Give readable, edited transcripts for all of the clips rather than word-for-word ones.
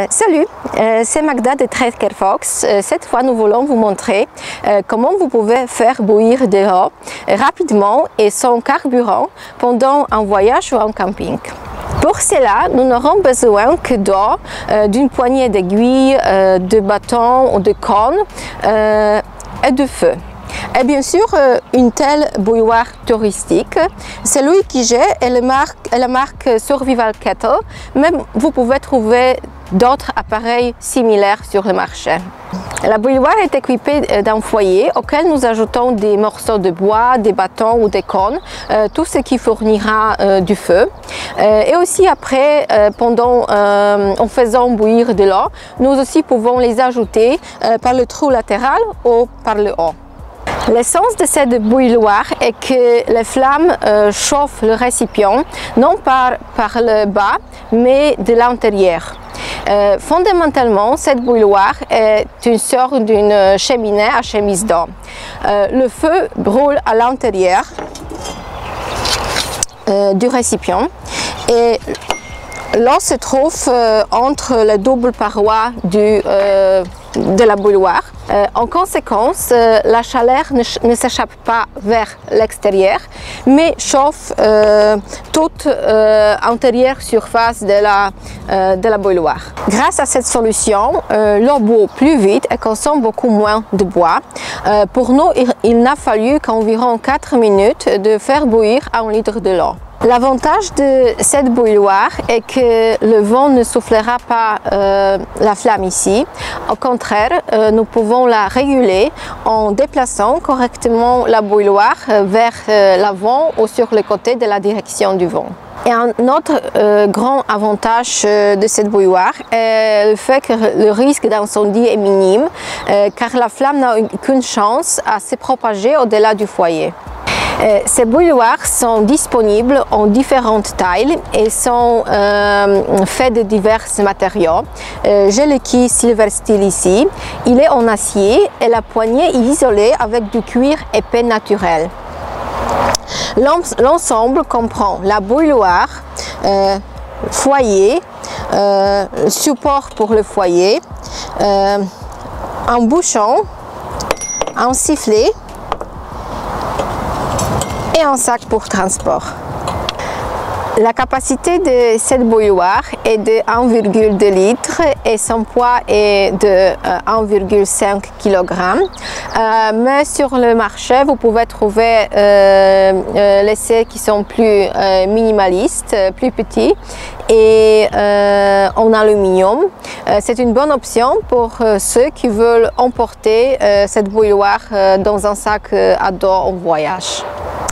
Salut, c'est Magda de Tracker Fox. Cette fois, nous voulons vous montrer comment vous pouvez faire bouillir de l'eau rapidement et sans carburant pendant un voyage ou un camping. Pour cela, nous n'aurons besoin que d'eau, d'une poignée d'aiguilles, de bâtons ou de cônes et de feu. Et bien sûr, une telle bouilloire touristique. Celui que j'ai est la marque Survival Kettle, mais vous pouvez trouver d'autres appareils similaires sur le marché. La bouilloire est équipée d'un foyer auquel nous ajoutons des morceaux de bois, des bâtons ou des cônes, tout ce qui fournira du feu. Et aussi après, en faisant bouillir de l'eau, nous aussi pouvons les ajouter par le trou latéral ou par le haut. L'essence de cette bouilloire est que les flammes chauffent le récipient, non par le bas, mais de l'intérieur. Fondamentalement, cette bouilloire est une sorte d'une cheminée à chemise d'eau. Le feu brûle à l'intérieur du récipient et l'eau se trouve entre les doubles parois de la bouilloire. En conséquence, la chaleur ne s'échappe pas vers l'extérieur, mais chauffe toute l'intérieure surface de la bouilloire. Grâce à cette solution, l'eau bout plus vite et consomme beaucoup moins de bois. Pour nous, il n'a fallu qu'environ 4 minutes de faire bouillir 1 litre de l'eau. L'avantage de cette bouilloire est que le vent ne soufflera pas la flamme ici. Au contraire, nous pouvons la réguler en déplaçant correctement la bouilloire vers l'avant ou sur le côté de la direction du vent. Et un autre grand avantage de cette bouilloire est le fait que le risque d'incendie est minime, car la flamme n'a aucune chance à se propager au-delà du foyer. Ces bouilloires sont disponibles en différentes tailles et sont faites de divers matériaux. J'ai le kit Silver Steel ici. Il est en acier et la poignée est isolée avec du cuir épais naturel. L'ensemble comprend la bouilloire, foyer, support pour le foyer, un bouchon, un sifflet et un sac pour transport. La capacité de cette bouilloire est de 1,2 litres et son poids est de 1,5 kg. Mais sur le marché, vous pouvez trouver les essais qui sont plus minimalistes, plus petits et en aluminium. C'est une bonne option pour ceux qui veulent emporter cette bouilloire dans un sac à dos en voyage.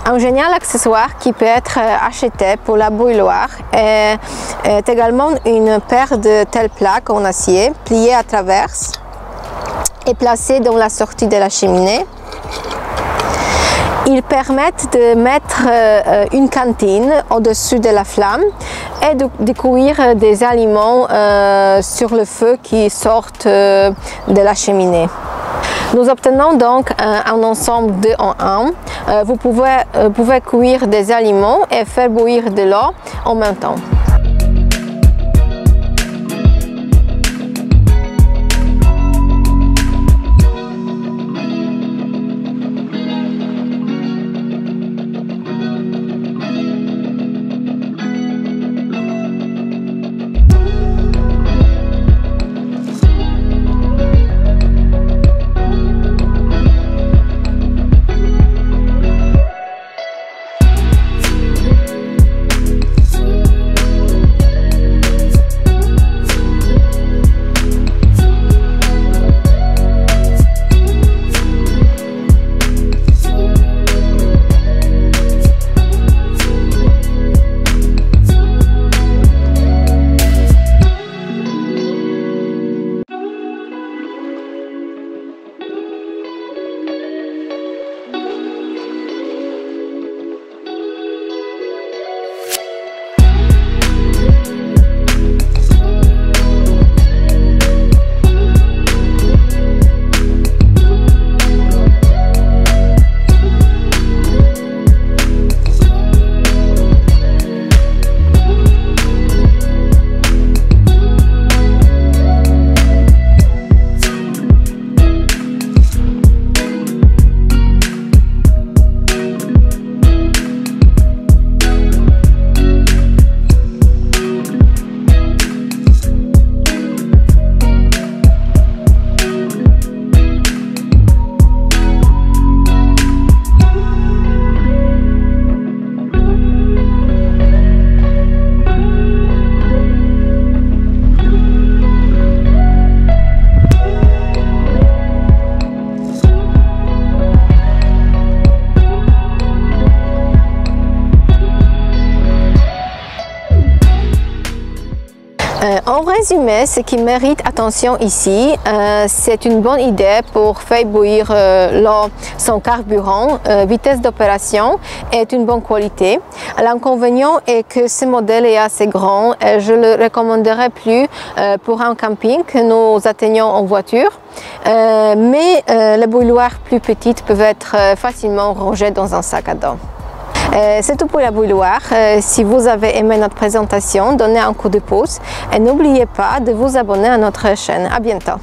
Un génial accessoire qui peut être acheté pour la bouilloire est également une paire de telles plaques en acier pliées à travers et placées dans la sortie de la cheminée. Ils permettent de mettre une cantine au-dessus de la flamme et de cuire des aliments sur le feu qui sortent de la cheminée. Nous obtenons donc un ensemble 2 en 1. Vous pouvez cuire des aliments et faire bouillir de l'eau en même temps. résumé, ce qui mérite attention ici, c'est une bonne idée pour faire bouillir l'eau sans carburant. Vitesse d'opération est une bonne qualité. L'inconvénient est que ce modèle est assez grand et je le recommanderais plus pour un camping que nous atteignons en voiture. Mais les bouilloires plus petites peuvent être facilement rangées dans un sac à dos. C'est tout pour la bouilloire. Si vous avez aimé notre présentation, donnez un coup de pouce et n'oubliez pas de vous abonner à notre chaîne. À bientôt!